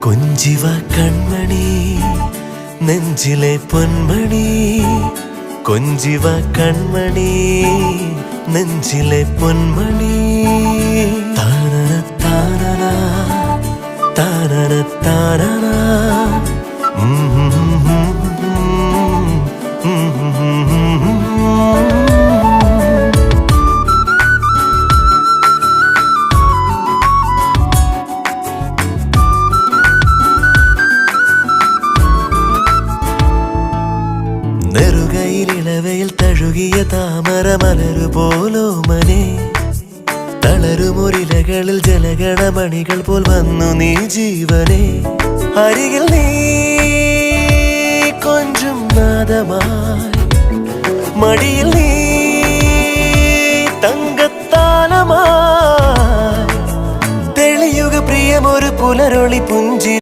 കൊഞ്ചിവ കൺമണി നെഞ്ചിലെ പൊന്മണി കൊഞ്ചിവ കൺമണി നെഞ്ചിലെ പൊന്മണി താനന താനന താനന താനന നെറുകയിലിളവയിൽ തഴുകിയ താമര മലരു പോലോ മനെ തളരുമൊരിലകളിൽ ജലഗണമണികൾ പോൽ വന്നു നീ ജീവനെ അരികിൽ നീ കൊഞ്ചും നാദമായി മടിയിൽ നീ തങ്കത്താലമായി തെളിയുക പ്രിയമൊരു പുലരൊളി പുഞ്ചി